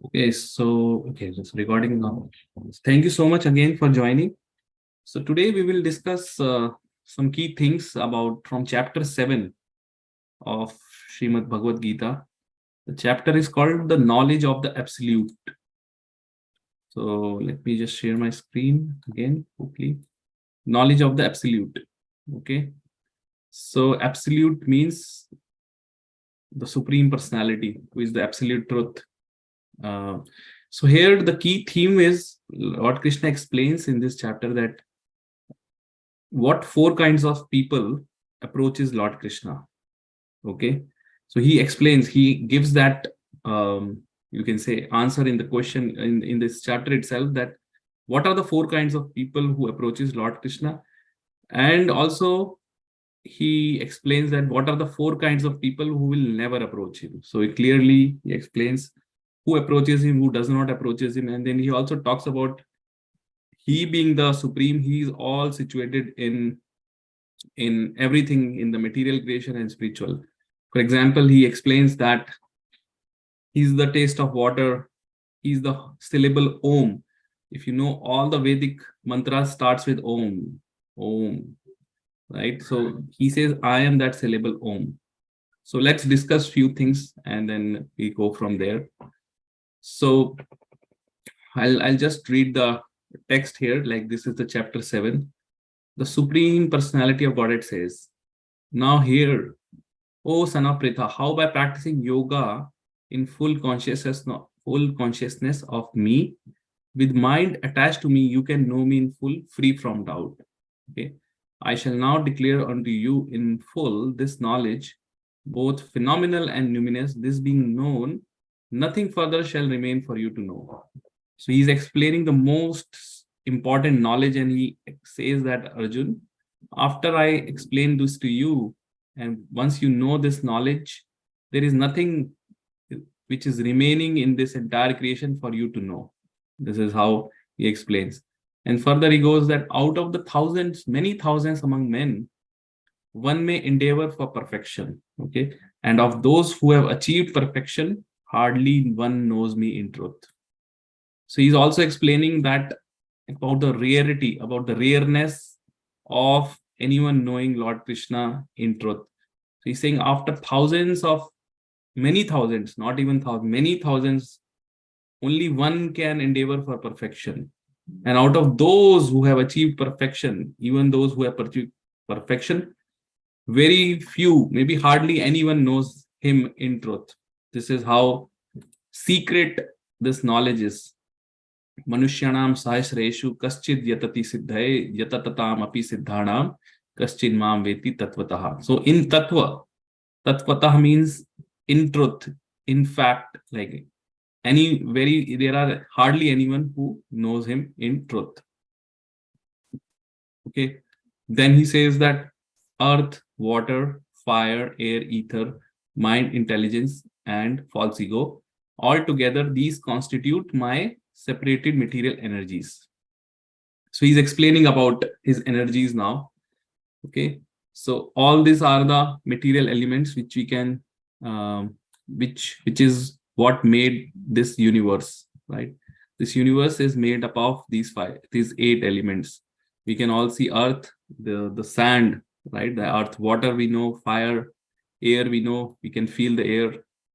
Just recording now. Thank you so much again for joining. So today we will discuss some key things about from chapter 7 of Srimad Bhagavad Gita. The chapter is called the knowledge of the absolute. So let me just share my screen again quickly. Knowledge of the absolute. Okay. So absolute means the supreme personality, who is the absolute truth. So here the key theme is Lord Krishna explains in this chapter that what four kinds of people approaches Lord Krishna. Okay, so he explains, he gives that you can say answer in the question in this chapter itself, that what are the four kinds of people who approaches Lord Krishna, and also he explains that what are the four kinds of people who will never approach him. So he explains who approaches him, who does not approaches him, and then he also talks about he being the supreme. He is all situated in everything, in the material creation and spiritual. For example, he explains that he's the taste of water, he's the syllable Om. If you know, all the Vedic mantras starts with Om, Om, right? So he says, I am that syllable Om. So let's discuss few things and then we go from there. So I'll just read the text here. Like, this is the chapter 7. The Supreme Personality of Godhead says, now hear, O son of Pritha, how by practicing yoga in full consciousness of me, with mind attached to me, you can know me in full, free from doubt. Okay. I shall now declare unto you in full this knowledge, both phenomenal and numinous. This being known, nothing further shall remain for you to know. So he's explaining the most important knowledge, and he says that, Arjun, after I explain this to you, and once you know this knowledge, there is nothing which is remaining in this entire creation for you to know. This is how he explains. And further he goes that out of the thousands, many thousands among men, one may endeavor for perfection. Okay. And of those who have achieved perfection, hardly one knows me in truth. So he's also explaining that about the rarity, about the rareness of anyone knowing Lord Krishna in truth. So he's saying after thousands of, many thousands, not even thousands, many thousands, only one can endeavor for perfection. And out of those who have achieved perfection, even those who have achieved perfection, very few, maybe hardly anyone knows him in truth. This is how secret this knowledge is. Manushyanam sahasreshu kaschid yatati siddhaye yatatatam api siddhanam kaschid mam veti tatvataha. So in tatva, tatvataha means in truth, in fact, like there are hardly anyone who knows him in truth. Okay. Then he says that earth, water, fire, air, ether, mind, intelligence, and false ego, all together, these constitute my separated material energies. So he's explaining about his energies now. Okay. So all these are the material elements which we can, which is what made this universe, right? This universe is made up of these 8 elements. We can all see earth, the sand, right? The earth, water, we know, fire, air, we know, we can feel the air.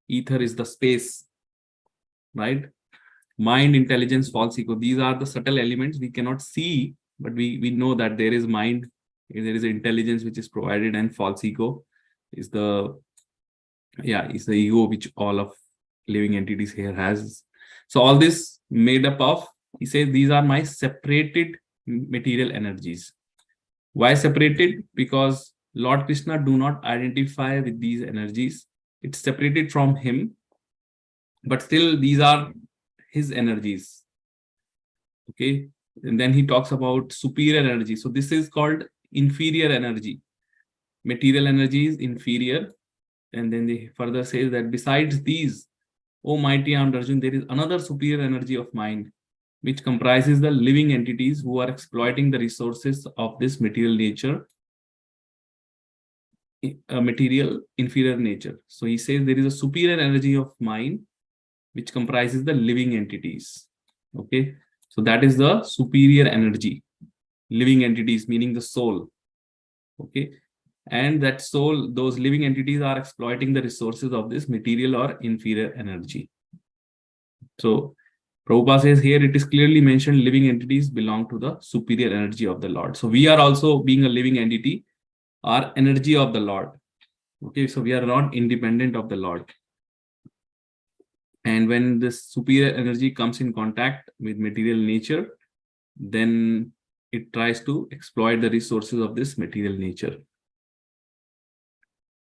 Ether is the space, right? Mind, intelligence, false ego. These are the subtle elements we cannot see, but we know that there is mind, there is intelligence which is provided, and false ego is the ego which all of living entities here has. So all this made up of, he says, these are my separated material energies. Why separated? Because Lord Krishna do not identify with these energies. It's separated from him, but still these are his energies. Okay. And then he talks about superior energy. So this is called inferior energy. Material energy is inferior. And then they further says that besides these, O mighty armed Arjun, there is another superior energy of mind, which comprises the living entities who are exploiting the resources of this material nature, a material inferior nature. So he says there is a superior energy of mind which comprises the living entities. Okay, so that is the superior energy. Living entities meaning the soul. Okay, and that soul, those living entities are exploiting the resources of this material or inferior energy. So Prabhupada says here it is clearly mentioned living entities belong to the superior energy of the Lord. So we are also being a living entity, our energy of the Lord. Okay, so we are not independent of the Lord. And when this superior energy comes in contact with material nature, then it tries to exploit the resources of this material nature.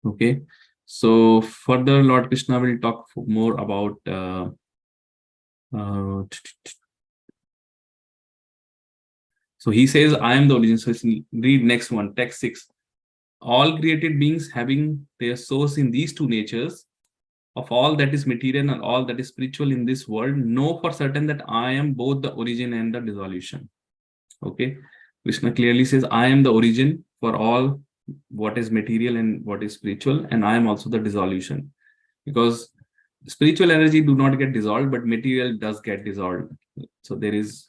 Okay, so further Lord Krishna will talk more about so he says, I am the origin. So read next one, text 6. All created beings having their source in these two natures of all that is material and all that is spiritual in this world know for certain that I am both the origin and the dissolution. Okay, Krishna clearly says, I am the origin for all what is material and what is spiritual, and I am also the dissolution, because spiritual energy do not get dissolved, but material does get dissolved. So there is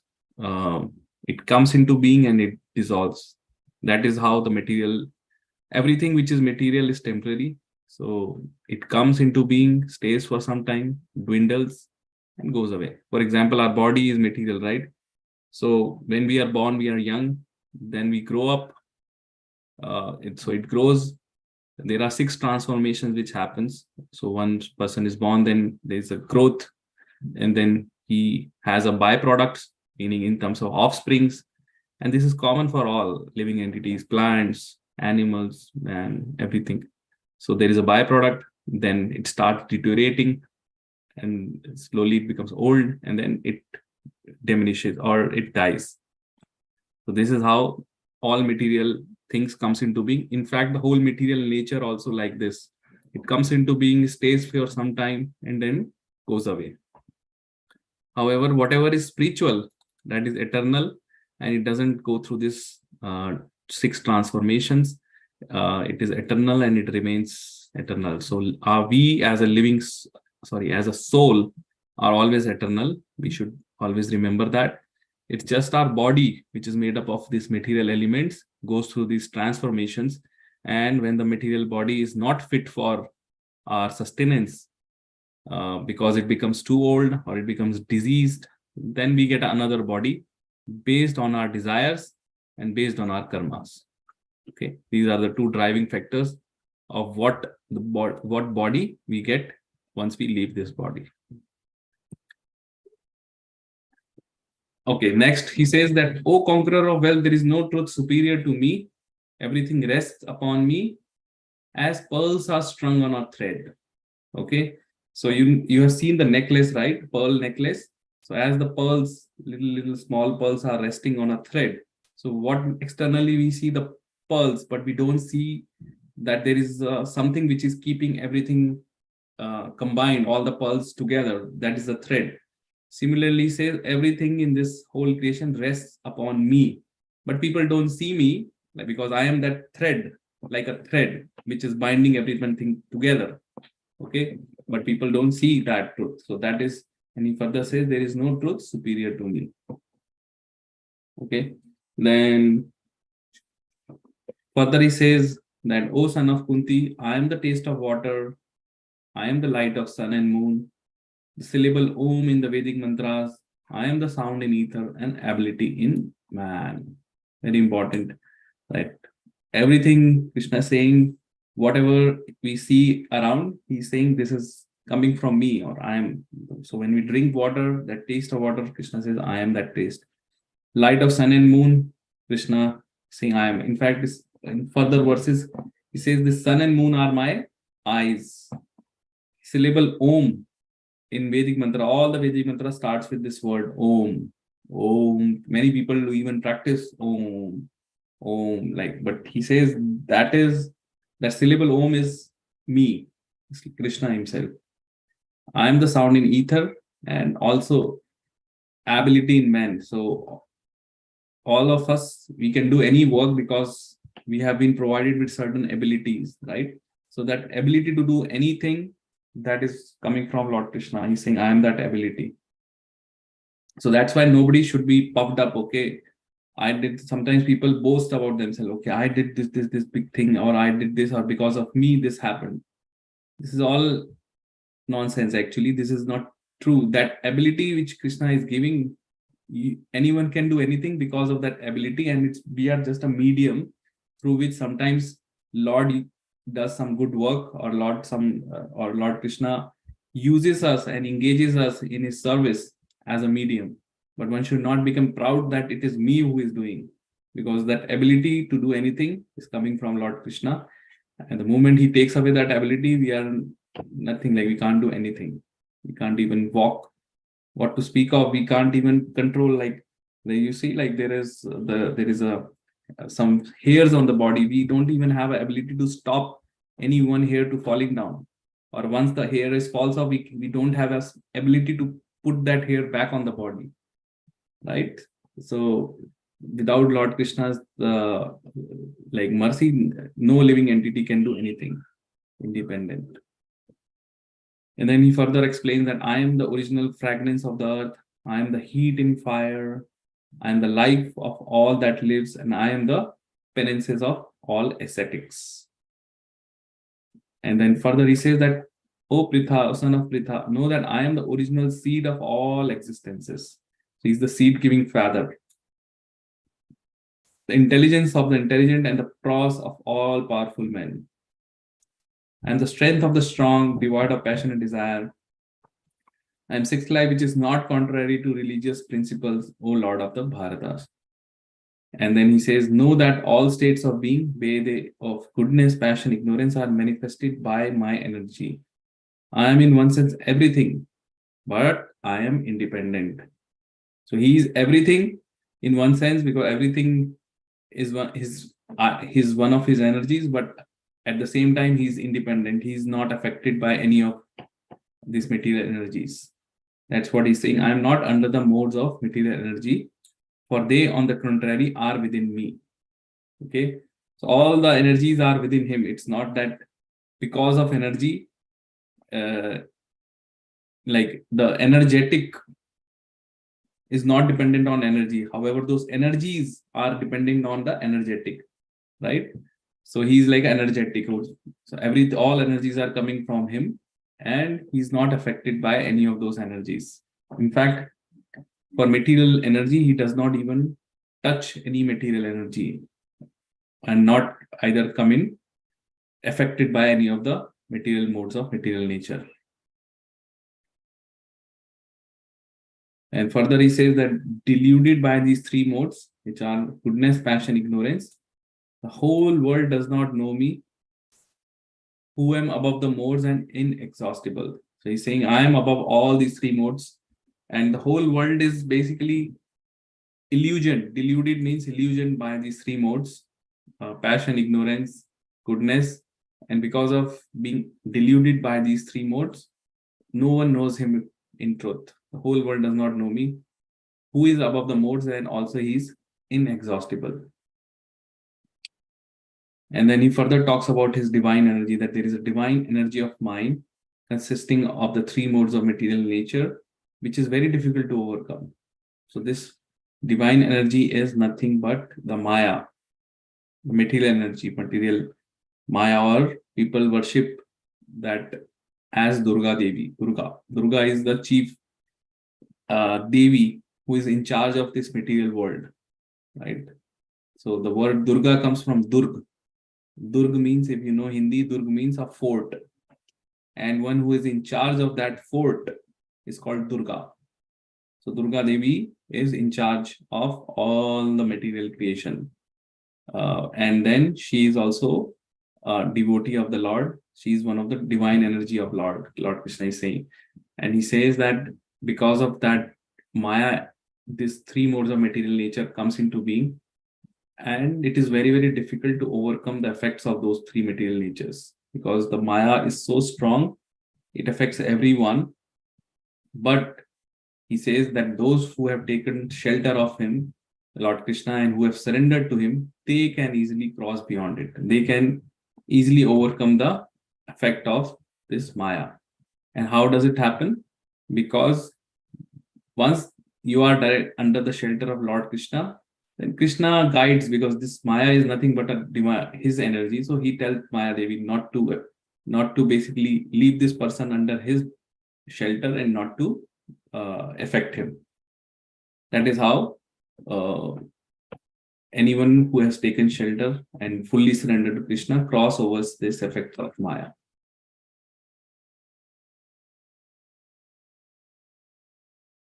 it comes into being and it dissolves. That is how the material, everything which is material is temporary. So it comes into being, stays for some time, dwindles, and goes away. For example, our body is material, right? So when we are born, we are young, then we grow up. So it grows. There are 6 transformations which happens. So one person is born, then there's a growth, and then he has a byproduct, meaning in terms of offsprings. And this is common for all living entities, plants, animals, and everything. So there is a byproduct, then it starts deteriorating, and slowly it becomes old, and then it diminishes or it dies. So this is how all material things comes into being. In fact, the whole material nature also like this. It comes into being, stays for some time, and then goes away. However, whatever is spiritual, that is eternal, and it doesn't go through this 6 transformations. It is eternal and it remains eternal. So we as a living, as a soul, are always eternal. We should always remember that. It's just our body, which is made up of these material elements, goes through these transformations. And when the material body is not fit for our sustenance, because it becomes too old or it becomes diseased, then we get another body based on our desires and based on our karmas. Okay, these are the 2 driving factors of what body we get once we leave this body. Okay, next he says that, O conqueror of wealth, there is no truth superior to me. Everything rests upon me as pearls are strung on a thread. Okay, so you have seen the necklace, right? Pearl necklace. So as the pearls, little small pearls are resting on a thread. So what externally we see the pearls, but we don't see that there is something which is keeping everything combined, all the pearls together. That is the thread. Similarly, says everything in this whole creation rests upon me, but people don't see me because I am that thread, like a thread which is binding everything together. Okay, but people don't see that truth. So that is, and he further says, there is no truth superior to me. Okay, then further he says that, O son of Kunti, I am the taste of water, I am the light of sun and moon, the syllable Om in the Vedic mantras, I am the sound in ether and ability in man. Very important, right? Everything Krishna is saying, whatever we see around, he's saying this is coming from me, or I am. So when we drink water, that taste of water, Krishna says, I am that taste. Light of sun and moon, Krishna saying, I am. In fact, in further verses, he says, the sun and moon are my eyes. Syllable Om in Vedic mantra, all the Vedic mantra starts with this word Om. Om. Many people even practice Om. Om, like, but he says that syllable Om is me, Krishna himself. I am the sound in ether and also ability in man. So all of us, we can do any work because we have been provided with certain abilities, right? So that ability to do anything that is coming from Lord Krishna. He's saying, I am that ability. So that's why nobody should be puffed up. Okay, I did. Sometimes people boast about themselves. Okay, I did this big thing, or I did this, or because of me this happened. This is all nonsense. Actually, this is not true. That ability which Krishna is giving, anyone can do anything because of that ability, and we are just a medium through which sometimes Lord does some good work, or Lord Krishna uses us and engages us in his service as a medium. But one should not become proud that it is me who is doing, because that ability to do anything is coming from Lord Krishna. And the moment he takes away that ability, we are nothing. Like, we can't do anything. We can't even walk. What to speak of? We can't even control. Like, you see, like there is a some hairs on the body. We don't even have an ability to stop any one hair to falling down. Or once the hair is falls off, we don't have a ability to put that hair back on the body, right? So without Lord Krishna's like mercy, no living entity can do anything independent. And then he further explains that I am the original fragrance of the earth, I am the heat in fire, I am the life of all that lives, and I am the penances of all ascetics. And then further he says that, O Pritha, son of Pritha, know that I am the original seed of all existences. So he's the seed-giving father, the intelligence of the intelligent, and the prose of all powerful men. I am the strength of the strong, devoid of passion and desire. I am sixth life, which is not contrary to religious principles, O Lord of the Bharatas. And then he says, know that all states of being, be they of goodness, passion, ignorance, are manifested by my energy. I am in one sense everything, but I am independent. So he is everything in one sense, because everything is one of his energies, but at the same time he's independent. He's not affected by any of these material energies. That's what he's saying. I am not under the modes of material energy, for they, on the contrary, are within me. Okay, so all the energies are within him. It's not that because of energy, like the energetic is not dependent on energy. However, those energies are depending on the energetic, right? So he's like energetic. So all energies are coming from him, and he's not affected by any of those energies. In fact, for material energy, he does not even touch any material energy, and not either come in affected by any of the material modes of material nature. And further he says that deluded by these three modes, which are goodness, passion, ignorance, the whole world does not know me, who am above the modes and inexhaustible. So he's saying, I am above all these three modes, and the whole world is basically illusion. Deluded means illusion by these three modes, passion, ignorance, goodness. And because of being deluded by these three modes, no one knows him in truth. The whole world does not know me, who is above the modes, and also he is inexhaustible. And then he further talks about his divine energy, that there is a divine energy of mind consisting of the three modes of material nature, which is very difficult to overcome. So this divine energy is nothing but the Maya, the material energy, material Maya, or people worship that as Durga Devi. Durga is the chief Devi who is in charge of this material world, right? So the word Durga comes from Durg. Durg means, if you know Hindi, Durg means a fort. And one who is in charge of that fort is called Durga. So Durga Devi is in charge of all the material creation. And then she is also a devotee of the Lord. She is one of the divine energy of Lord Krishna is saying. And he says that because of that Maya, these three modes of material nature comes into being. And it is very, very difficult to overcome the effects of those three material natures, because the Maya is so strong, it affects everyone. But he says that those who have taken shelter of him, Lord Krishna, and who have surrendered to him, they can easily cross beyond it. They can easily overcome the effect of this Maya. And how does it happen? Because once you are under the shelter of Lord Krishna, then Krishna guides, because this Maya is nothing but his energy. So he tells Maya Devi not to basically leave this person under his shelter and not to affect him. That is how uh, anyone who has taken shelter and fully surrendered to Krishna crossovers this effect of Maya.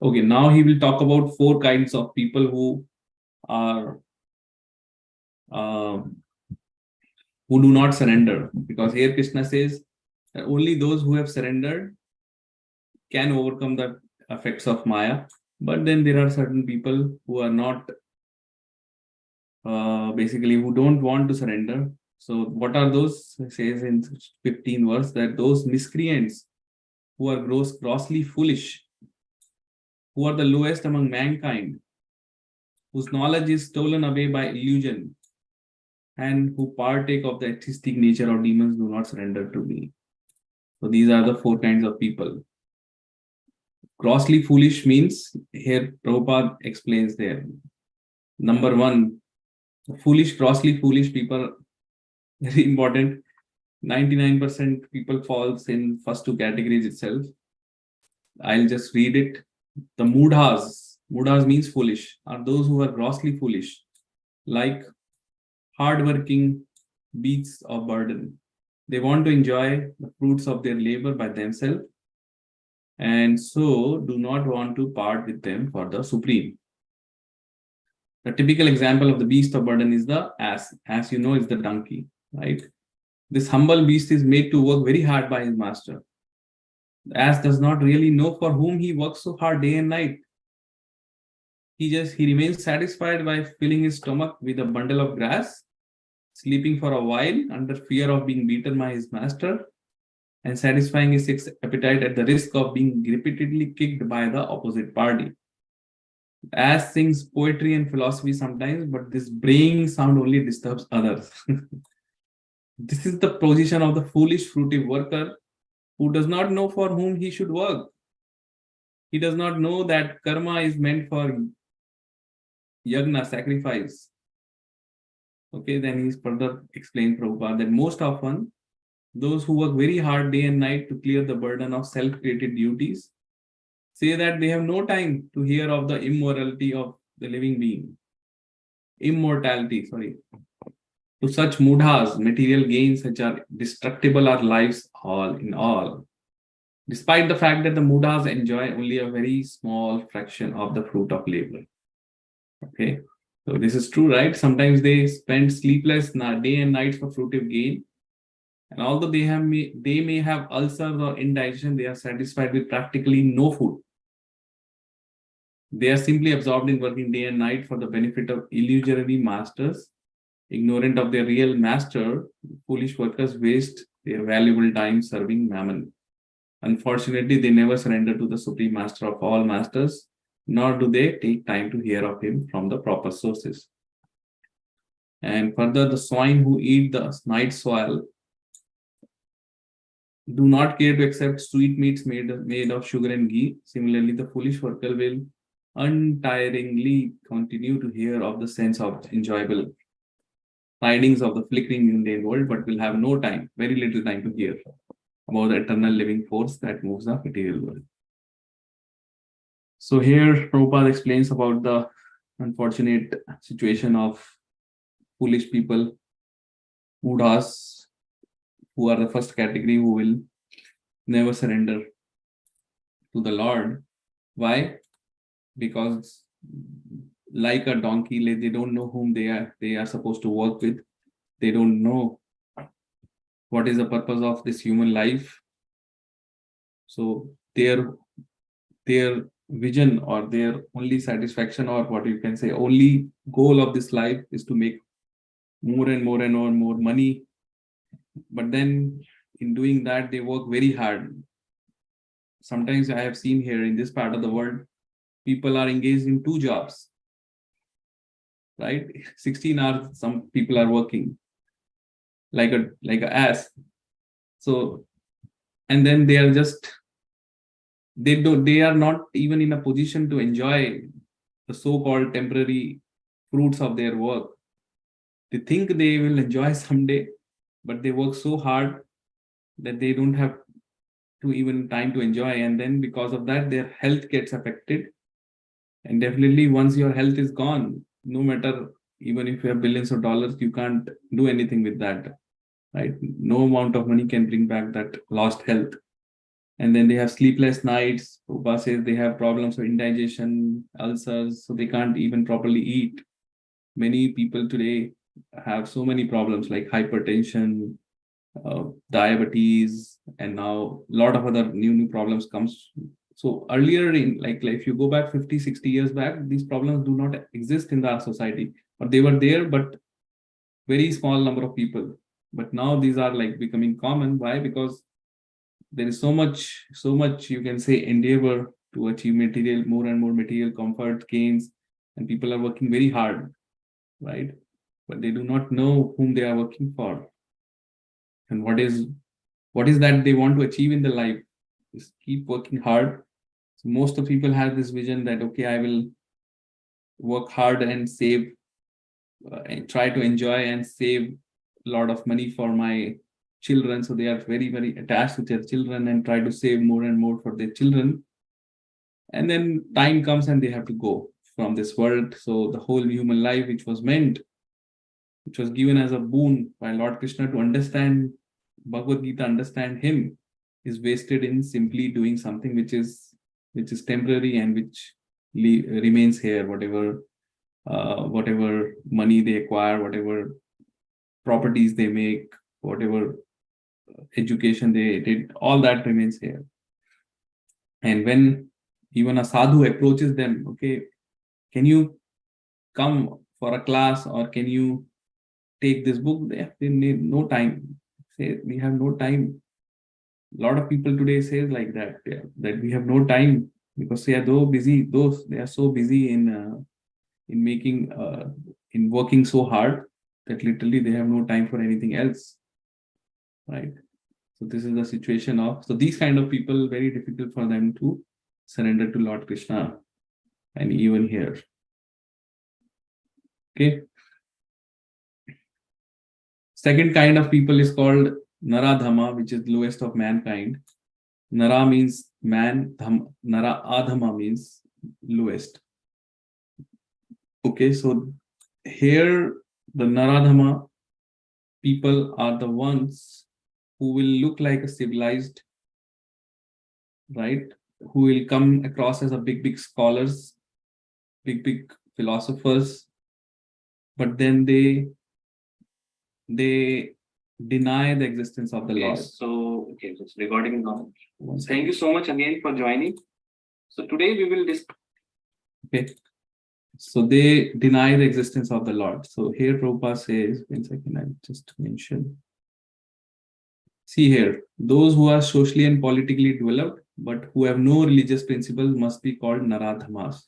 Okay, now he will talk about 4 kinds of people who are uh, who do not surrender, because here Krishna says that only those who have surrendered can overcome the effects of Maya. But then there are certain people who are not basically who don't want to surrender. So what are those? It says in 15th verse that those miscreants who are grossly foolish, who are the lowest among mankind, whose knowledge is stolen away by illusion, and who partake of the artistic nature of demons do not surrender to me. So these are the 4 kinds of people. Grossly foolish means, here Prabhupada explains there. Number 1, grossly foolish people, very important. 99% people falls in first 2 categories itself. I'll just read it. The mudhas means foolish, are those who are grossly foolish, like hardworking beasts of burden. They want to enjoy the fruits of their labor by themselves, and so do not want to part with them for the supreme. The typical example of the beast of burden is the ass. As you know, is the donkey, right? This humble beast is made to work very hard by his master. The ass does not really know for whom he works so hard day and night. He remains satisfied by filling his stomach with a bundle of grass, sleeping for a while under fear of being beaten by his master, and satisfying his appetite at the risk of being repeatedly kicked by the opposite party. Ass sings poetry and philosophy sometimes, but this braying sound only disturbs others. This is the position of the foolish fruitive worker who does not know for whom he should work. He does not know that karma is meant for yagna, sacrifice. Okay, then he's further explained, Prabhupada, that most often those who work very hard day and night to clear the burden of self-created duties say that they have no time to hear of the immorality of the living being. Immortality, sorry. To such mudhas, material gains which are destructible are lives all in all. Despite the fact that the mudhas enjoy only a very small fraction of the fruit of labor. Okay, so this is true, right? Sometimes they spend sleepless day and night for fruitive gain. And although they may have ulcers or indigestion, they are satisfied with practically no food. They are simply absorbed in working day and night for the benefit of illusory masters. Ignorant of their real master, foolish workers waste their valuable time serving mammon. Unfortunately, they never surrender to the supreme master of all masters, nor do they take time to hear of him from the proper sources. And further, the swine who eat the night soil do not care to accept sweet meats made of sugar and ghee. Similarly, the foolish worker will untiringly continue to hear of the sense of enjoyable tidings of the flickering mundane world, but will have no time, very little time to hear about the eternal living force that moves the material world. So here, Prabhupada explains about the unfortunate situation of foolish people, Buddhas, who are the first category who will never surrender to the Lord. Why? Because like a donkey, they don't know whom they are supposed to work with. They don't know what is the purpose of this human life. So their vision or their only satisfaction, or what you can say, only goal of this life is to make more and more and more money. But then in doing that, they work very hard. Sometimes I have seen here in this part of the world, people are engaged in 2 jobs, right? 16 hours, some people are working like a ass. So, and then they are just they are not even in a position to enjoy the so-called temporary fruits of their work. They think they will enjoy someday, but they work so hard that they don't have to even time to enjoy, and then because of that their health gets affected. And definitely once your health is gone, no matter even if you have billions of dollars, you can't do anything with that, right? No amount of money can bring back that lost health. And then they have sleepless nights. Prabhupada says they have problems of indigestion, ulcers, so they can't even properly eat. Many people today have so many problems like hypertension, diabetes, and now a lot of other new problems comes. So earlier in like if you go back 50, 60 years back, these problems do not exist in our society, or they were there, but very small number of people. But now these are like becoming common. Why? Because there is so much you can say endeavor to achieve material, more and more material comfort gains, and people are working very hard, right? But they do not know whom they are working for, and what is that they want to achieve in their life. Just keep working hard. So most of people have this vision that, okay, I will work hard and save, and try to enjoy and save a lot of money for my children. So they are very attached to their children and try to save more and more for their children. And then time comes and they have to go from this world. So the whole human life, which was meant, which was given as a boon by Lord Krishna to understand Bhagavad Gita, understand him, is wasted in simply doing something which is temporary and which remains here. Whatever money they acquire, whatever properties they make, whatever education they did, all that remains here. And when even a sadhu approaches them, okay, can you come for a class, or can you take this book? They need no time. Say we have no time. A lot of people today says like that, yeah, that we have no time because they are so busy. They are so busy in making in working so hard that literally they have no time for anything else, right? So this is the situation of, so these kind of people, very difficult for them to surrender to Lord Krishna, and even here. Okay. Second kind of people is called Naradhama, which is lowest of mankind. Nara means man, Nara Adhama means lowest. Okay, so here the Naradhama people are the ones who will look like a civilized, right? Who will come across as a big scholars, big philosophers, but then they deny the existence of the Lord. So, okay, just regarding knowledge. Thank you so much again for joining. So today we will discuss. Okay. So they deny the existence of the Lord. So here Prabhupada says, one second, I'll just mention. See here, those who are socially and politically developed, but who have no religious principles must be called Naradhamas.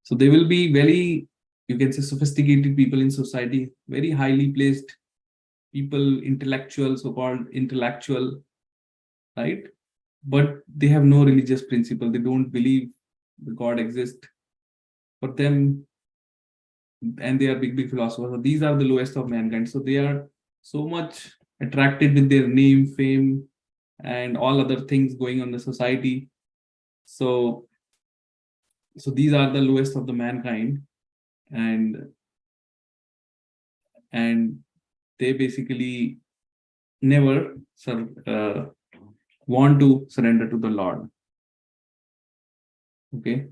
So they will be very, you can say, sophisticated people in society, very highly placed people, intellectual, so-called intellectual, right? But they have no religious principle. They don't believe the God exists. For them, and they are big philosophers. So these are the lowest of mankind. So they are so much attracted with their name, fame, and all other things going on in the society. So these are the lowest of the mankind, and they basically never want to surrender to the Lord. Okay.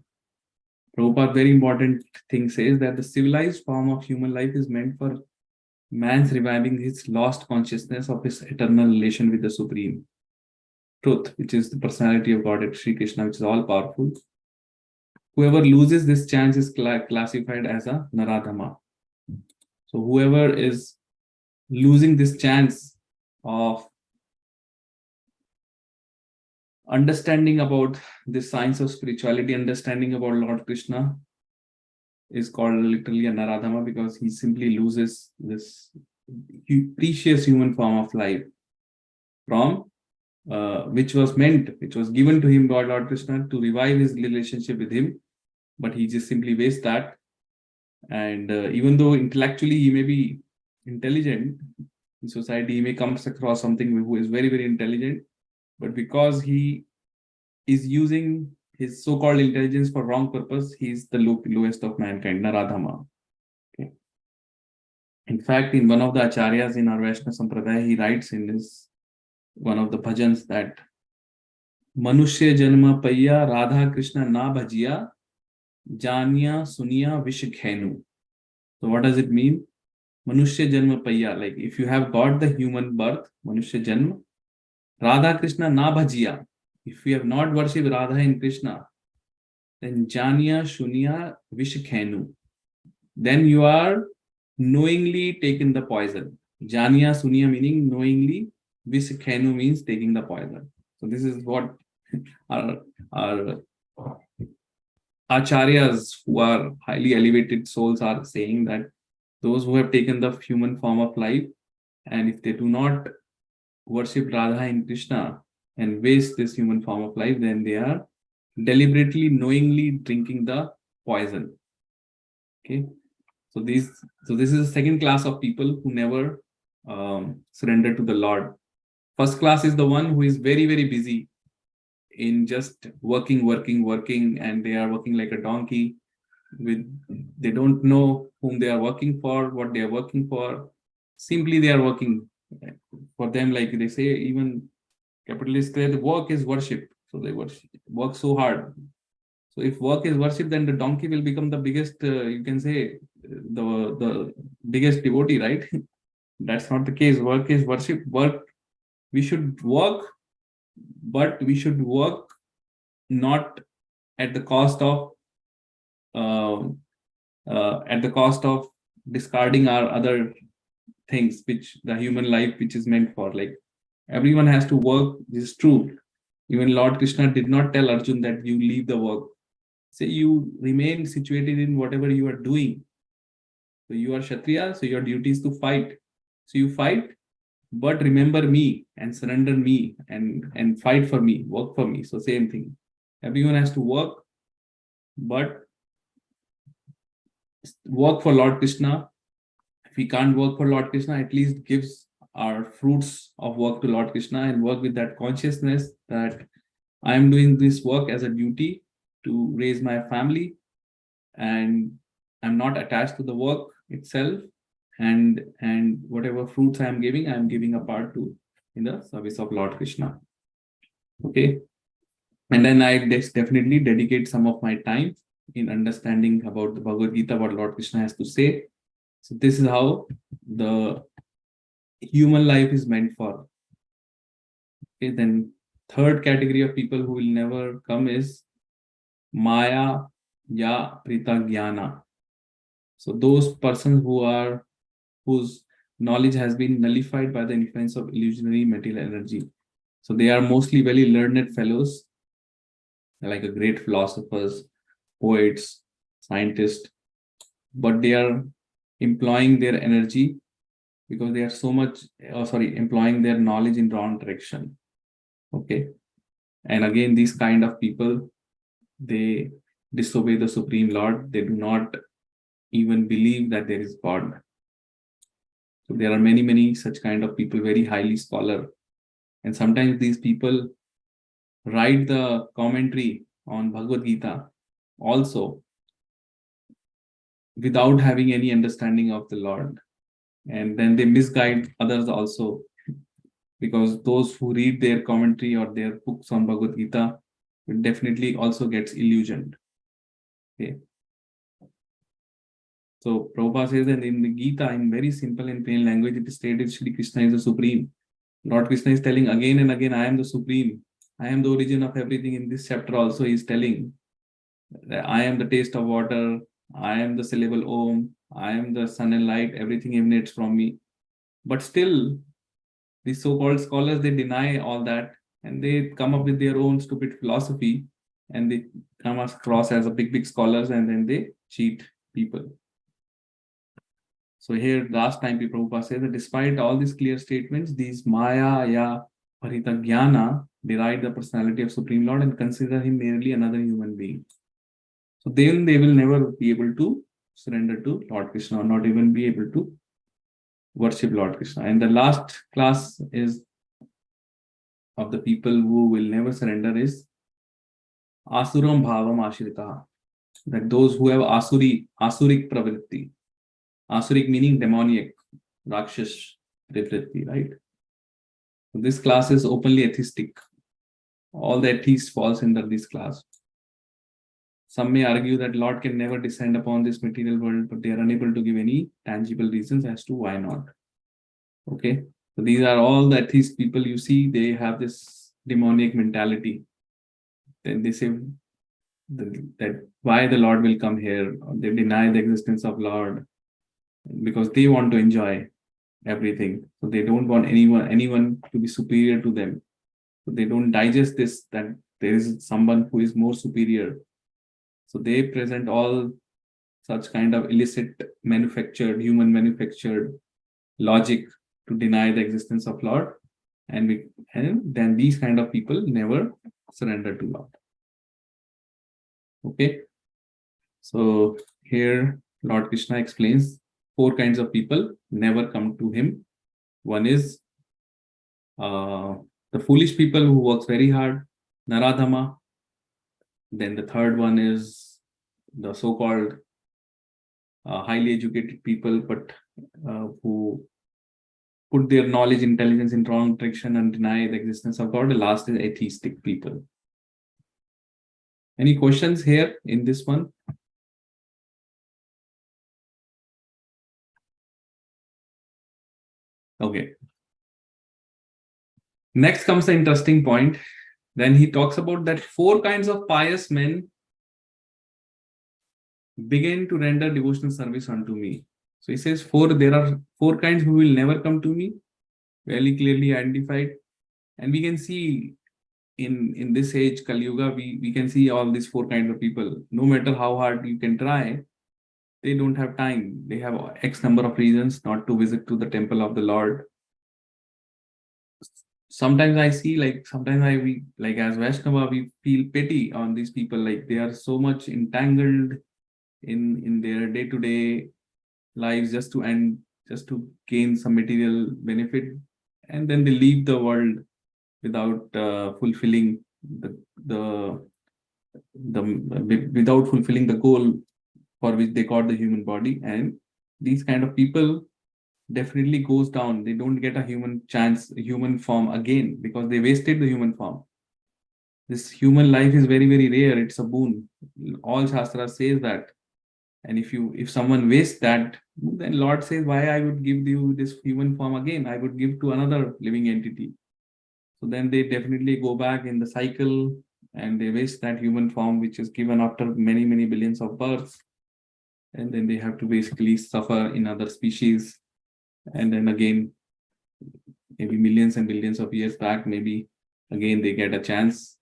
Prabhupada, very important thing says that the civilized form of human life is meant for man's reviving his lost consciousness of his eternal relation with the Supreme Truth, which is the personality of God, Sri Krishna, which is all powerful. Whoever loses this chance is classified as a Naradhama. So whoever is losing this chance of understanding about this science of spirituality, understanding about Lord Krishna, is called literally a Naradhama, because he simply loses this precious human form of life from which was given to him by Lord Krishna to revive his relationship with him, but he just simply wastes that. And even though intellectually he may be intelligent in society, he may come across something who is very, very intelligent, but because he is using his so-called intelligence for wrong purpose, he is the lowest of mankind, Naradhama. Okay. In fact, in one of the acharyas in our Vaishnava Sampradaya, he writes in this one of the bhajans that Manushya Janma Paya Radha Krishna Na Bhajiya Janya Suniya Vish Khenu. So what does it mean? Manushya Janma Paya, like if you have got the human birth, Manushya Janma, Radha Krishna Na Bhajiya, if you have not worshipped Radha and Krishna, then Janya Shunya Vish Khenu, then you are knowingly taken the poison. Janya Sunya meaning knowingly, Vish Khenu means taking the poison. So this is what our acharyas who are highly elevated souls are saying, that those who have taken the human form of life, and if they do not worship Radha and Krishna and waste this human form of life, then they are deliberately, knowingly drinking the poison. Okay, so this is the second class of people who never surrender to the Lord. First class is the one who is very, very busy in just working, and they are working like a donkey. They don't know whom they are working for, what they are working for. Simply they are working. For them, like they say, even capitalists say the work is worship. So they work so hard. So if work is worship, then the donkey will become the biggest, you can say, the biggest devotee, right? That's not the case. Work is worship. We should work, but we should work not at the cost of discarding our other things, which the human life which is meant for. Like everyone has to work. This is true. Even Lord Krishna did not tell Arjun that you leave the work. Say you remain situated in whatever you are doing. So you are Kshatriya, so your duty is to fight. So you fight, but remember me and surrender me and fight for me, work for me. So same thing. Everyone has to work, but work for Lord Krishna. If we can't work for Lord Krishna, at least gives our fruits of work to Lord Krishna and work with that consciousness that I am doing this work as a duty to raise my family, and I'm not attached to the work itself, and whatever fruits I'm giving a part to in the service of Lord Krishna. Okay, and then I definitely dedicate some of my time in understanding about the Bhagavad Gita, what Lord Krishna has to say. So this is how the human life is meant for. Okay, then third category of people who will never come is Maya Ya Pritagyana. So those persons whose knowledge has been nullified by the influence of illusionary material energy. So they are mostly very learned fellows, like a great philosophers, poets, scientists, but they are employing their energy because they are employing their knowledge in wrong direction. Okay, and again, these kind of people, they disobey the Supreme Lord. They do not even believe that there is God. So there are many such kind of people, very highly scholar, and sometimes these people write the commentary on Bhagavad Gita also without having any understanding of the Lord, and then they misguide others also, because those who read their commentary or their books on Bhagavad Gita definitely also gets illusioned. Okay. So Prabhupada says that in the Gita, in very simple and plain language, it is stated Shri Krishna is the Supreme. Lord Krishna is telling again and again, I am the Supreme. I am the origin of everything. In this chapter also, he is telling that I am the taste of water. I am the syllable Om. I am the sun and light. Everything emanates from me. But still, these so-called scholars, they deny all that, and they come up with their own stupid philosophy, and they come across as a big scholars, and then they cheat people. So here, last time Prabhupada said that despite all these clear statements, these Maya, Ya, Paritagyana deride the personality of Supreme Lord and consider him merely another human being. So then they will never be able to surrender to Lord Krishna, or not even be able to worship Lord Krishna. And the last class is of the people who will never surrender is Asuram Bhavam Ashrita. That those who have Asuric pravritti. Asuric meaning demoniac, Rakshash pravritti, right? So this class is openly atheistic. All the atheists falls under this class. Some may argue that Lord can never descend upon this material world, but they are unable to give any tangible reasons as to why not. Okay, so these are all the atheist people you see, they have this demoniac mentality. Then they say that why the Lord will come here, or they deny the existence of Lord because they want to enjoy everything. So they don't want anyone to be superior to them. So they don't digest this, that there is someone who is more superior. So they present all such kind of illicit human manufactured logic to deny the existence of Lord. And then these kind of people never surrender to Lord. Okay. So here Lord Krishna explains 4 kinds of people never come to him. One is the foolish people who works very hard, Naradhama. Then the third one is the so-called highly educated people, but who put their knowledge, intelligence in wrong direction and deny the existence of God. The last is atheistic people. Any questions here in this one? Okay. Next comes the interesting point. Then he talks about that 4 kinds of pious men begin to render devotional service unto me. So he says there are 4 kinds who will never come to me, very clearly identified. And we can see in this age, Kali Yuga, we can see all these 4 kinds of people. No matter how hard you can try, they don't have time. They have X number of reasons not to visit to the temple of the Lord. Sometimes I see, we as Vaishnava, we feel pity on these people. Like they are so much entangled in their day-to-day lives just to gain some material benefit, and then they leave the world without fulfilling without fulfilling the goal for which they got the human body. And these kind of people definitely goes down. They don't get a human form again, because they wasted the human form. This human life is very, very rare. It's a boon. All Shastra says that. And if someone wastes that, then Lord says, why I would give you this human form again? I would give to another living entity. So then they definitely go back in the cycle and they waste that human form, which is given after many, many billions of births. And then they have to basically suffer in other species. And then again, maybe millions and billions of years back, maybe again they get a chance.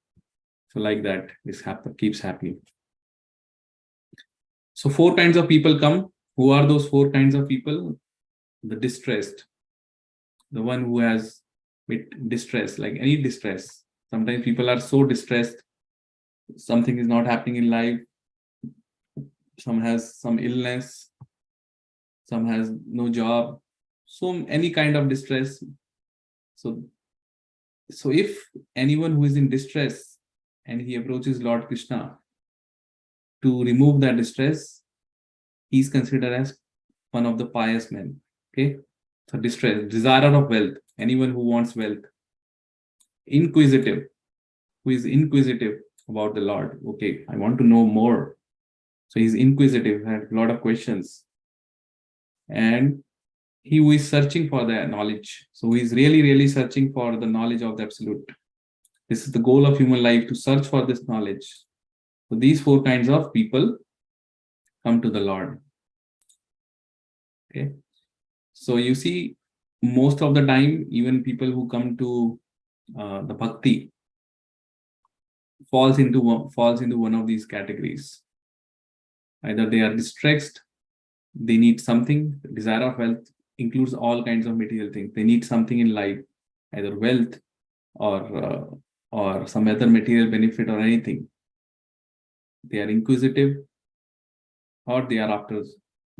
So like that, this keeps happening. So 4 kinds of people come. Who are those 4 kinds of people? The distressed, the one who has distress, like any distress. Sometimes people are so distressed, something is not happening in life. Some has some illness, some has no job, so any kind of distress. So if anyone who is in distress and he approaches Lord Krishna to remove that distress, he is considered as one of the pious men. Okay, so distress, desire of wealth, anyone who wants wealth. Inquisitive, who is inquisitive about the Lord. Okay, I want to know more. So he's inquisitive, has a lot of questions. And he who is searching for the knowledge. So he's really, really searching for the knowledge of the Absolute. This is the goal of human life, to search for this knowledge. So these 4 kinds of people come to the Lord. Okay. So you see, most of the time, even people who come to the bhakti falls into one of these categories. Either they are distressed, they need something. Desire of wealth includes all kinds of material things. They need something in life, either wealth or some other material benefit or anything. They are inquisitive, or they are after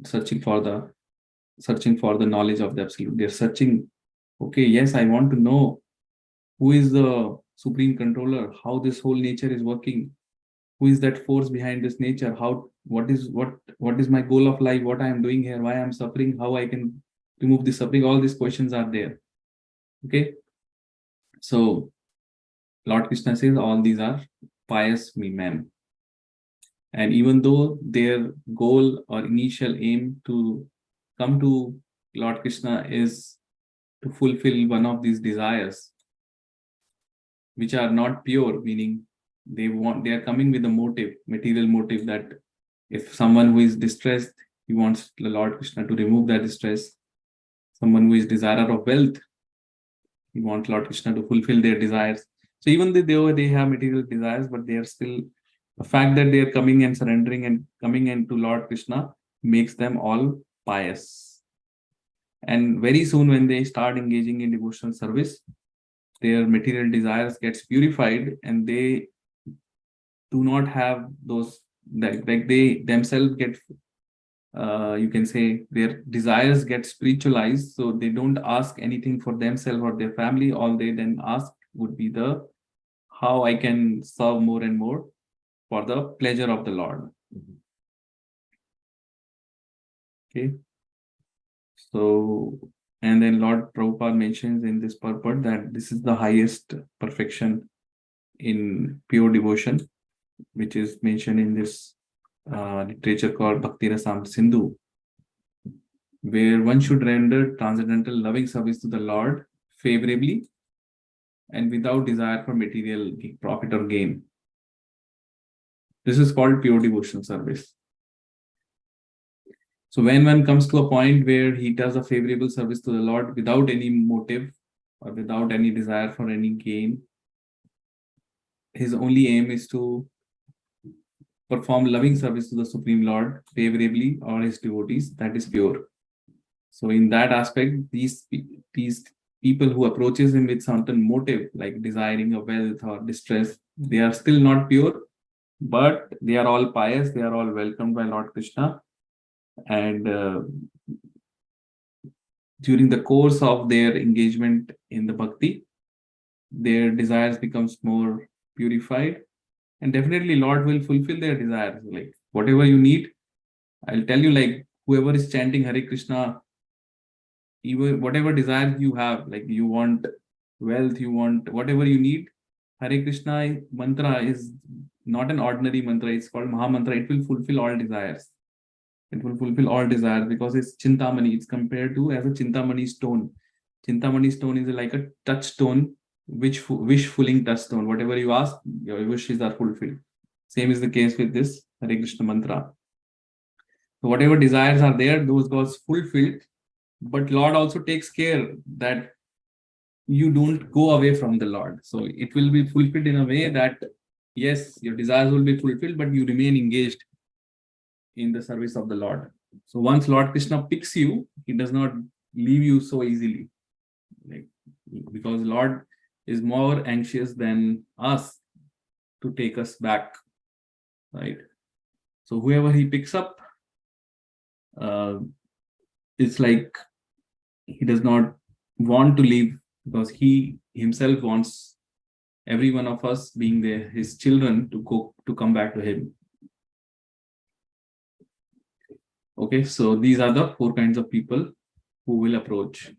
searching for the knowledge of the absolute. They're searching, okay, yes, I want to know who is the supreme controller, how this whole nature is working, who is that force behind this nature, what is my goal of life, what I am doing here, why I am suffering, how I can remove the suffering. All these questions are there. Okay, so Lord Krishna says all these are pious men. And even though their goal or initial aim to come to Lord Krishna is to fulfill one of these desires, which are not pure, meaning they are coming with a motive, material motive, that if someone who is distressed, he wants the Lord Krishna to remove that distress. Someone who is desirer of wealth, he wants Lord Krishna to fulfill their desires. So even though they have material desires, but they are still, the fact that they are coming and surrendering and coming into Lord Krishna makes them all pious. And very soon, when they start engaging in devotional service, their material desires gets purified, and they do not have those, like they themselves get, you can say, their desires get spiritualized, so they don't ask anything for themselves or their family. All they then ask would be the how I can serve more and more for the pleasure of the Lord. Okay, so, and then Lord Prabhupada mentions in this purport that this is the highest perfection in pure devotion, which is mentioned in this literature called Bhakti Rasam Sindhu, where one should render transcendental loving service to the Lord favorably and without desire for material profit or gain. This is called pure devotional service. So when one comes to a point where he does a favorable service to the Lord without any motive or without any desire for any gain, his only aim is to perform loving service to the Supreme Lord favorably or his devotees, that is pure. So in that aspect, these people who approaches him with certain motive, like desiring a wealth or distress, they are still not pure, but they are all pious, they are all welcomed by Lord Krishna. And during the course of their engagement in the bhakti, their desires becomes more purified, and definitely Lord will fulfill their desires. Like whatever you need, I'll tell you, like whoever is chanting Hare Krishna, even whatever desires you have, like you want wealth, you want whatever you need, Hare Krishna mantra is not an ordinary mantra, it's called Maha Mantra. It will fulfill all desires. It will fulfill all desires because it's Chintamani. It's compared to as a Chintamani stone. Chintamani stone is like a touchstone, wish-fulfilling touchstone. Whatever you ask, your wishes are fulfilled. Same is the case with this Hare Krishna mantra. So whatever desires are there, those got fulfilled. But Lord also takes care that you don't go away from the Lord. So it will be fulfilled in a way that, yes, your desires will be fulfilled, but you remain engaged in the service of the Lord. So once Lord Krishna picks you, he does not leave you so easily. Like, because Lord is more anxious than us to take us back, right? So whoever he picks up, it's like he does not want to leave, because he himself wants every one of us, being his children, to come back to him. Okay, so these are the 4 kinds of people who will approach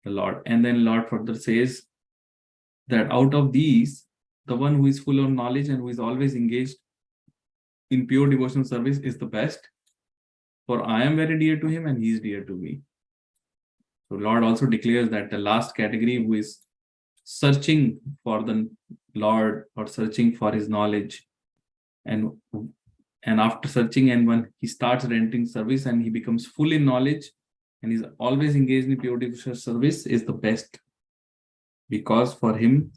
the Lord. And then Lord further says that out of these, the one who is full of knowledge and who is always engaged in pure devotional service is the best, for I am very dear to him and he is dear to me. So Lord also declares that the last category, who is searching for the Lord or searching for his knowledge, and after searching, and when he starts rendering service and he becomes full in knowledge and is always engaged in pure devotional service, is the best, because for him,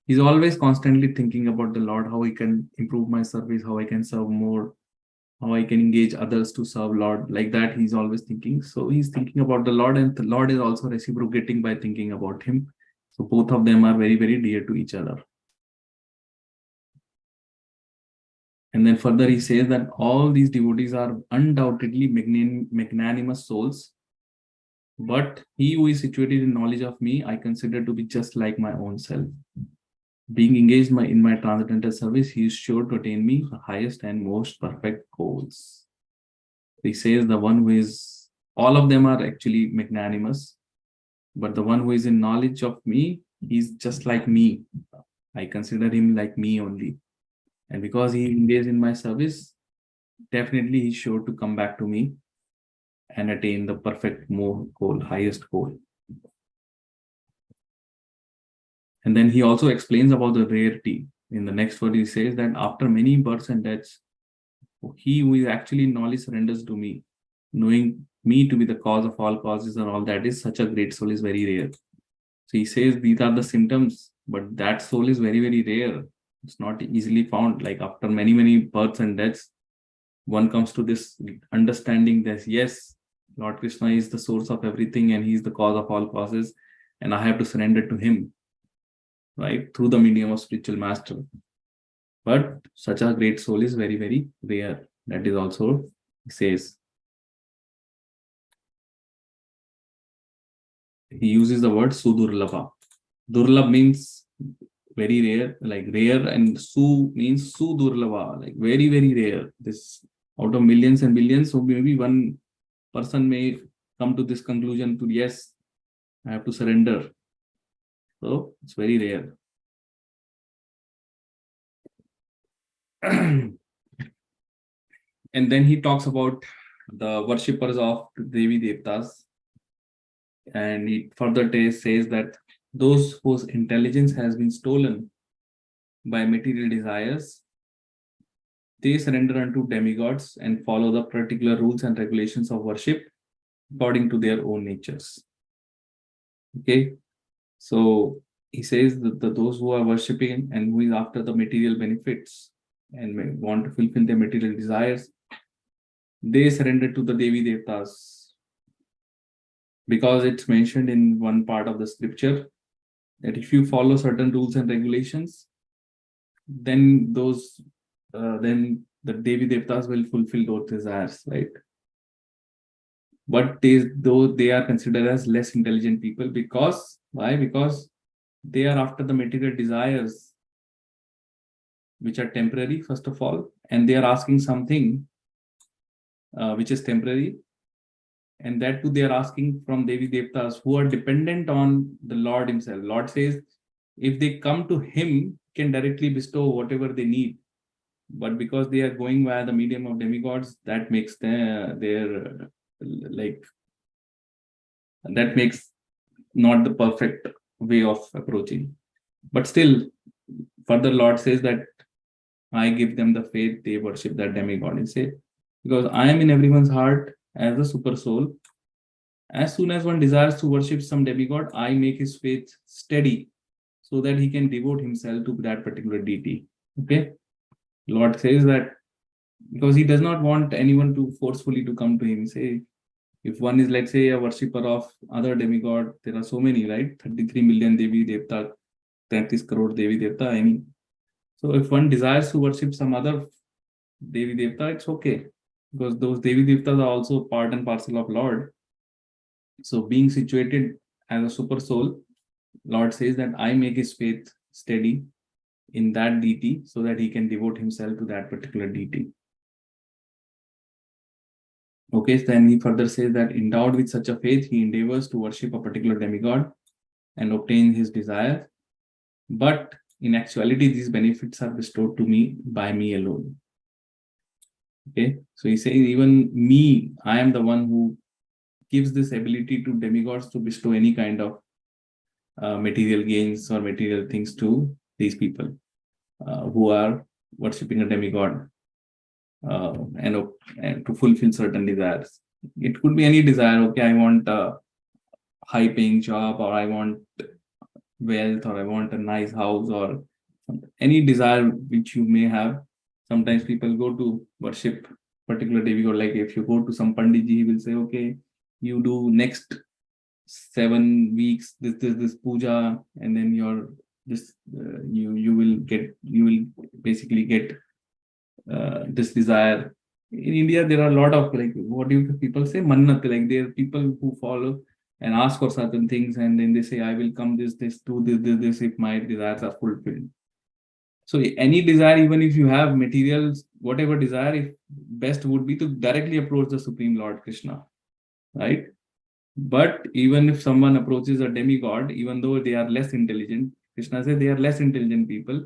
he's always constantly thinking about the Lord, how he can improve my service, how I can serve more, how I can engage others to serve Lord. Like that, he's always thinking. So he's thinking about the Lord, and the Lord is also reciprocating by thinking about him. So both of them are very, very dear to each other. And then further he says that all these devotees are undoubtedly magnanimous souls, but he who is situated in knowledge of me, I consider to be just like my own self. Being engaged in my transcendental service, he is sure to attain me the highest and most perfect goals. He says the one who is, all of them are actually magnanimous, but the one who is in knowledge of me, he's just like me. I consider him like me only. And because he engaged in my service, definitely he's sure to come back to me and attain the perfect goal, highest goal. And then he also explains about the rarity. In the next word, he says that after many births and deaths, he who is actually in knowledge surrenders to me, knowing me to be the cause of all causes and all that is such a great soul is very rare. So he says these are the symptoms, but that soul is very, very rare. It's not easily found. Like after many, many births and deaths, one comes to this understanding that yes, Lord Krishna is the source of everything and he's the cause of all causes, and I have to surrender to him, right, through the medium of spiritual master. But such a great soul is very, very rare. That is also, he says. He uses the word Sudurlabha. Durlabh means very rare, like rare, and Su means Sudurlabha, like very, very rare. This out of millions and billions, so maybe one person may come to this conclusion to yes, I have to surrender. So it's very rare. And then he talks about the worshippers of Devi Devtas. And he further says that those whose intelligence has been stolen by material desires, they surrender unto demigods and follow the particular rules and regulations of worship according to their own natures. Okay, so he says that those who are worshipping and who is after the material benefits and want to fulfill their material desires, they surrender to the Devi Devtas, because it's mentioned in one part of the scripture that if you follow certain rules and regulations, then then the Devi Devtas will fulfill those desires, right? But though they are considered as less intelligent people, because why? Because they are after the material desires, which are temporary, first of all, and they are asking something which is temporary, and that too they are asking from Devi Devtas who are dependent on the Lord himself. Lord says, if they come to him, he can directly bestow whatever they need. But because they are going via the medium of demigods, that makes their like that makes not the perfect way of approaching. But still, further Lord says that I give them the faith, they worship that demigod. He says, because I am in everyone's heart as a super soul. As soon as one desires to worship some demigod, I make his faith steady so that he can devote himself to that particular deity. Okay, Lord says that because he does not want anyone to forcefully to come to him. Say, if one is, let's say, a worshipper of other demigod, there are so many, right? 33 million Devi Devta, 33 crore Devi Devta, any. So if one desires to worship some other Devi Devta, it's okay, because those Devi Devtas are also part and parcel of Lord. So being situated as a super soul, Lord says that I make his faith steady in that deity so that he can devote himself to that particular deity. Okay, then he further says that endowed with such a faith, he endeavors to worship a particular demigod and obtain his desire. But in actuality, these benefits are bestowed to me by me alone. Okay, so he says, even me, I am the one who gives this ability to demigods to bestow any kind of material gains or material things to these people who are worshipping a demigod and to fulfill certain desires. It could be any desire. Okay, I want a high paying job, or I want wealth, or I want a nice house, or any desire which you may have. Sometimes people go to worship particular demigod. Like if you go to some panditji, he will say, okay, you do next 7 weeks, this puja, and then you will basically get this desire. In India, there are a lot of, like, what do people say, mannat, like there are people who follow and ask for certain things, and then they say, I will come do this if my desires are fulfilled. So any desire, even if you have materials, whatever desire, if best would be to directly approach the Supreme Lord Krishna, right? But even if someone approaches a demigod, even though they are less intelligent, Krishna says they are less intelligent people,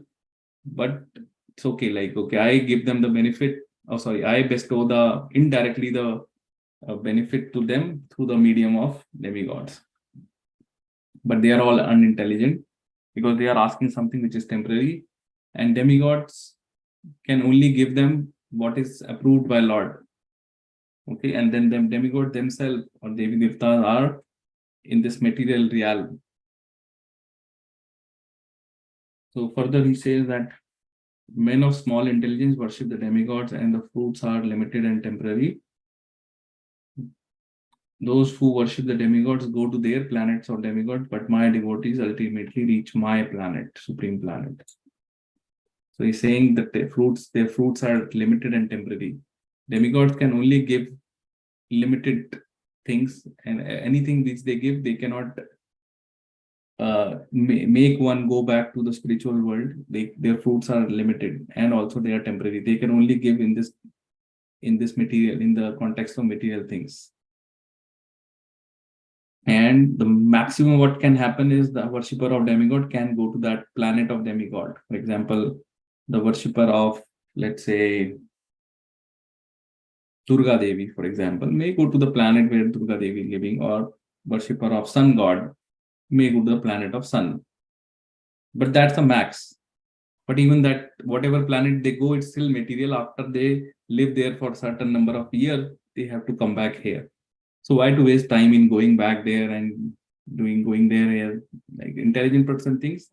but it's okay. Like, okay, I give them the benefit. Oh, sorry, I bestow the indirectly the benefit to them through the medium of demigods. But they are all unintelligent because they are asking something which is temporary, and demigods can only give them what is approved by Lord. Okay, and then them demigod themselves or Devi Devtas are in this material realm. So further he says that men of small intelligence worship the demigods and the fruits are limited and temporary. Those who worship the demigods go to their planets or demigods, but my devotees ultimately reach my planet, supreme planet. So he's saying that their fruits are limited and temporary. Demigods can only give limited things, and anything which they give, they cannot make one go back to the spiritual world. Their fruits are limited and also they are temporary. They can only give in this material, in the context of material things. And the maximum what can happen is the worshipper of demigod can go to that planet of demigod. For example, the worshipper of, let's say, Durga Devi, for example, may go to the planet where Durga Devi is living, or worshipper of sun god may go to the planet of sun. But that's a max. But even that, whatever planet they go, it's still material. After they live there for a certain number of years, they have to come back here. So why to waste time in going back there and going there here? Like intelligent person thinks,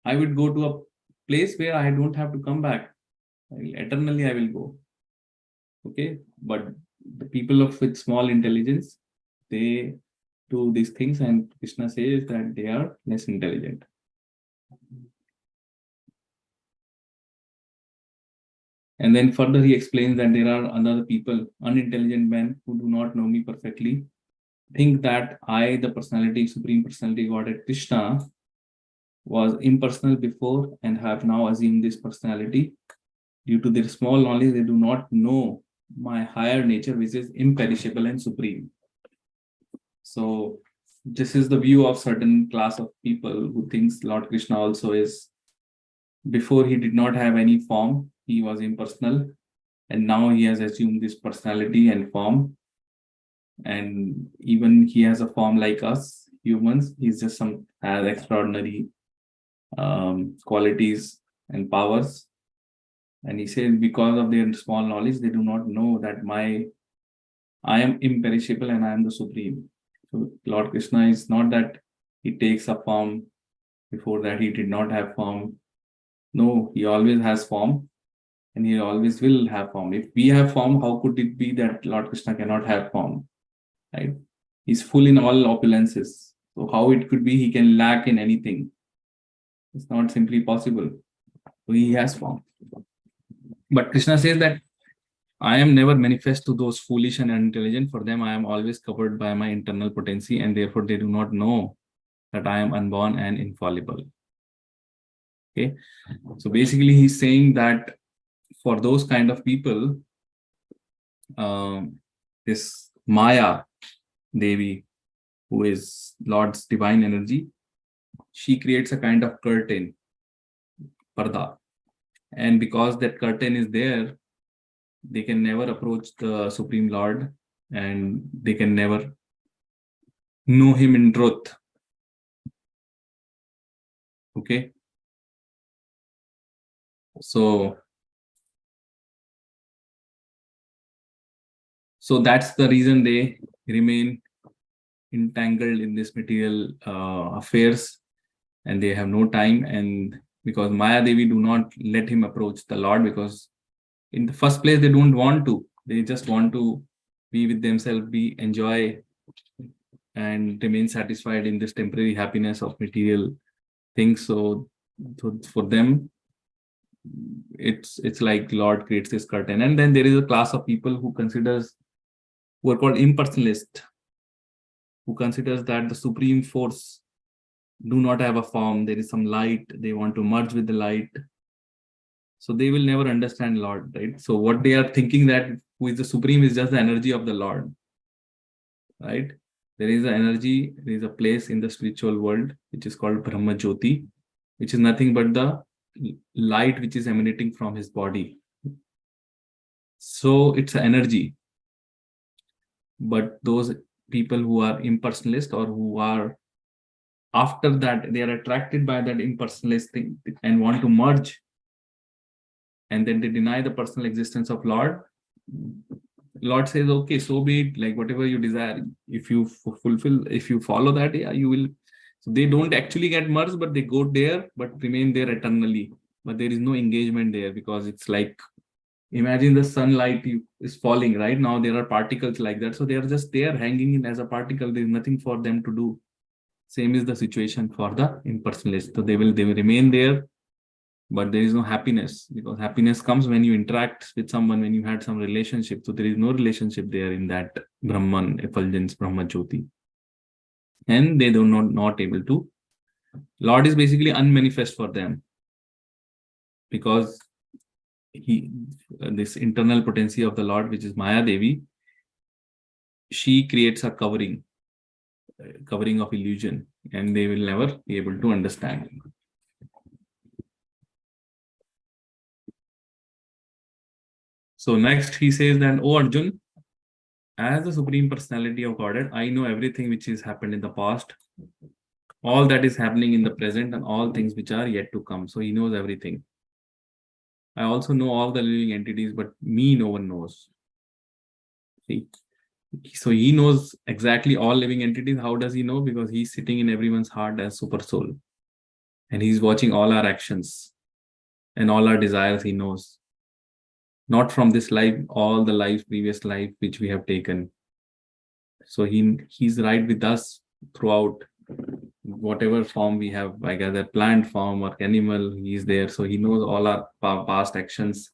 I would go to a place where I don't have to come back. Eternally I will go. Okay, but the people with small intelligence, they do these things, and Krishna says that they are less intelligent. And then further he explains that there are other people, unintelligent men who do not know me perfectly, think that I, the personality, supreme personality Godhead Krishna, was impersonal before and have now assumed this personality. Due to their small knowledge, they do not know my higher nature, which is imperishable and supreme. So this is the view of certain class of people who thinks Lord Krishna also is, before he did not have any form, he was impersonal, and now he has assumed this personality and form, and even he has a form like us humans. He's just has extraordinary qualities and powers, and he says because of their small knowledge they do not know that I am imperishable and I am the supreme. So Lord Krishna is not that he takes a form. Before that he did not have form. No, he always has form, and he always will have form. If we have form, how could it be that Lord Krishna cannot have form? Right? He's full in all opulences. So how it could be he can lack in anything? It's not simply possible. So he has form. But Krishna says that I am never manifest to those foolish and unintelligent. For them, I am always covered by my internal potency, and therefore they do not know that I am unborn and infallible. Okay. So basically, he's saying that for those kind of people, this Maya Devi, who is Lord's divine energy, she creates a kind of curtain, parda. And because that curtain is there, they can never approach the Supreme Lord, and they can never know him in truth. Okay. So that's the reason they remain entangled in this material affairs, and they have no time. And because Maya Devi do not let him approach the Lord, because in the first place they don't want to, they just want to be with themselves, enjoy and remain satisfied in this temporary happiness of material things. So for them, it's like Lord creates this curtain. And then there is a class of people who are called impersonalist, who considers that the supreme force do not have a form. There is some light. They want to merge with the light. So they will never understand Lord, right? So what they are thinking, that who is the supreme is just the energy of the Lord, right? There is an energy, there is a place in the spiritual world which is called Brahma Jyoti, which is nothing but the light which is emanating from his body. So it's an energy. But those people who are impersonalist, or who are after that, they are attracted by that impersonalist thing and want to merge, and then they deny the personal existence of Lord. Lord says, okay, so be it, like whatever you desire, if you fulfill, if you follow that, yeah, you will. So they don't actually get merged, but they go there, but remain there eternally. But there is no engagement there, because it's like, imagine the sunlight is falling right now. There are particles like that. So they are just there hanging in as a particle. There is nothing for them to do. Same is the situation for the impersonalist. So they will remain there, but there is no happiness, because happiness comes when you interact with someone, when you had some relationship. So there is no relationship there in that Brahman effulgence, Brahma Jyoti. And they do not able to. Lord is basically unmanifest for them, because this internal potency of the Lord, which is Maya Devi, she creates a covering of illusion, and they will never be able to understand. So next he says that, "O Arjun, as the Supreme Personality of Godhead, I know everything which has happened in the past, all that is happening in the present, and all things which are yet to come." So he knows everything. I also know all the living entities, but me no one knows. See? So he knows exactly all living entities. How does he know? Because he's sitting in everyone's heart as super soul. And he's watching all our actions and all our desires. He knows. Not from this life, all the lives, previous life, which we have taken. So he's right with us throughout, whatever form we have, like either plant form or animal, he's there. So he knows all our past actions.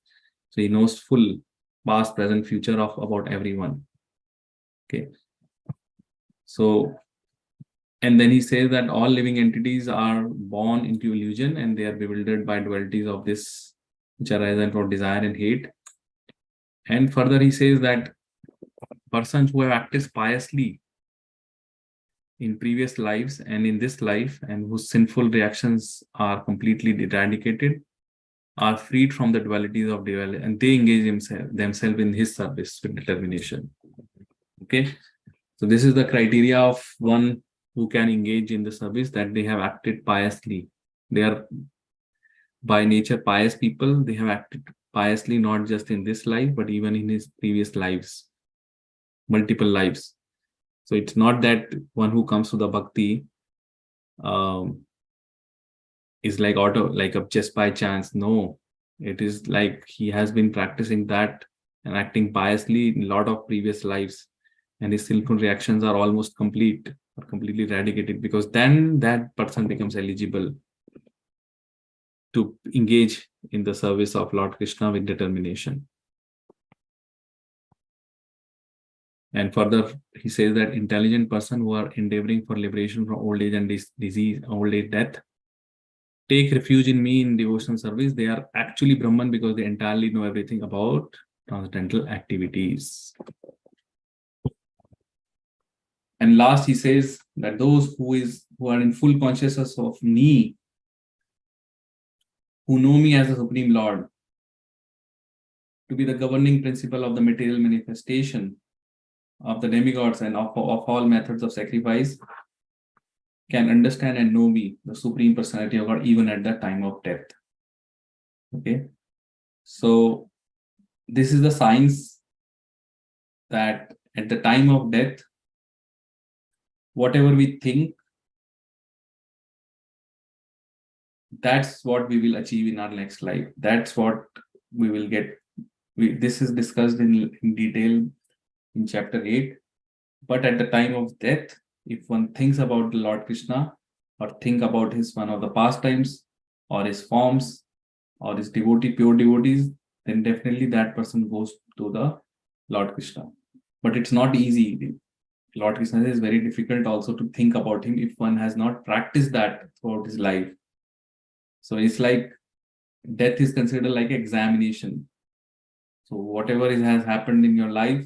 So he knows full past, present, future of about everyone. Okay. So, and then he says that all living entities are born into illusion, and they are bewildered by dualities of this, which arise from desire and hate. And further, he says that persons who have acted piously in previous lives and in this life, and whose sinful reactions are completely eradicated, are freed from the dualities of duality, and they engage themselves in his service with determination. Okay. So this is the criteria of one who can engage in the service, that they have acted piously. They are by nature pious people. They have acted piously, not just in this life, but even in his previous lives, multiple lives. So it's not that one who comes to the bhakti is like just by chance. No, it is like he has been practicing that and acting piously in a lot of previous lives, and his sinful reactions are almost complete or completely eradicated, because then that person becomes eligible to engage in the service of Lord Krishna with determination. And further, he says that intelligent person who are endeavoring for liberation from old age and disease, old age, death, take refuge in me in devotional service. They are actually Brahman, because they entirely know everything about transcendental activities. And last, he says that those who are in full consciousness of me, who know me as the Supreme Lord, to be the governing principle of the material manifestation of the demigods and of all methods of sacrifice, can understand and know me, the Supreme Personality of God, even at the time of death. Okay. So this is the science, that at the time of death, whatever we think, that's what we will achieve in our next life. That's what we will get. This is discussed in detail in chapter 8. But at the time of death, if one thinks about the Lord Krishna or think about his one of the pastimes or his forms or his pure devotees, then definitely that person goes to the Lord Krishna. But it's not easy. Lord Krishna is very difficult also to think about him if one has not practiced that throughout his life. So it's like death is considered like examination. So whatever has happened in your life,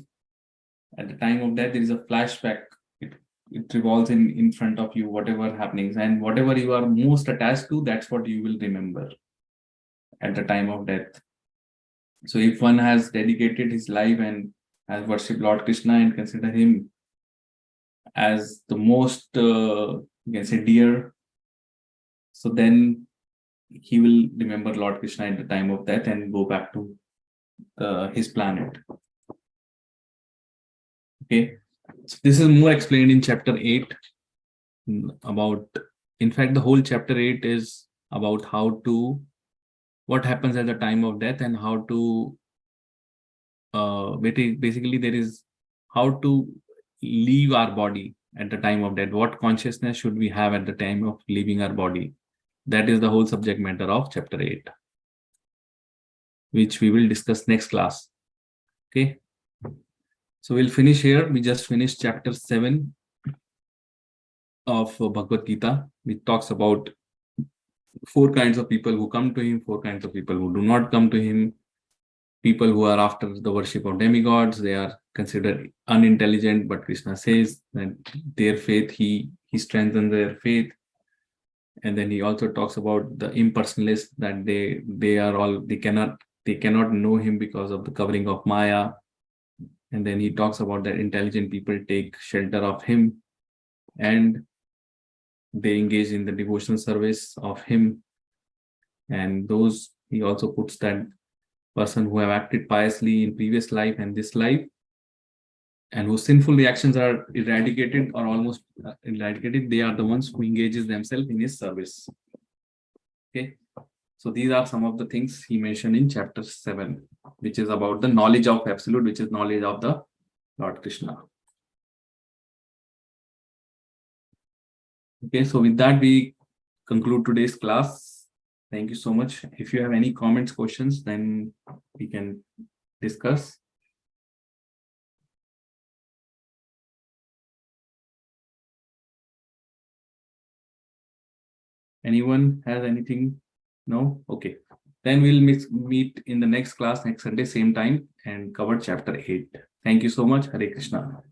at the time of death, there is a flashback. It revolves in front of you, whatever happenings, and whatever you are most attached to, that's what you will remember at the time of death. So if one has dedicated his life and has worshipped Lord Krishna and consider him as the most, you can say, dear, so then he will remember Lord Krishna at the time of death and go back to his planet. Okay, so this is more explained in chapter 8 about, in fact, the whole chapter 8 is about what happens at the time of death and how to, basically there is how to leave our body at the time of death. What consciousness should we have at the time of leaving our body? That is the whole subject matter of chapter 8, which we will discuss next class. Okay. So we'll finish here. We just finished chapter 7 of Bhagavad Gita, which talks about 4 kinds of people who come to him, 4 kinds of people who do not come to him. People who are after the worship of demigods, they are considered unintelligent, but Krishna says that their faith, he strengthens their faith. And then he also talks about the impersonalists, that they cannot know him because of the covering of Maya. And then he talks about that intelligent people take shelter of him and they engage in the devotional service of him. And those, he also puts that person who have acted piously in previous life and this life, and whose sinful reactions are eradicated or almost eradicated, they are the ones who engages themselves in his service. Okay, so these are some of the things he mentioned in chapter 7, which is about the knowledge of absolute, which is knowledge of the Lord Krishna. Okay, so with that we conclude today's class. Thank you so much. If you have any comments, questions, then we can discuss. Anyone has anything? No? Okay. Then we'll meet in the next class next Sunday, same time, and cover chapter 8. Thank you so much. Hare Krishna.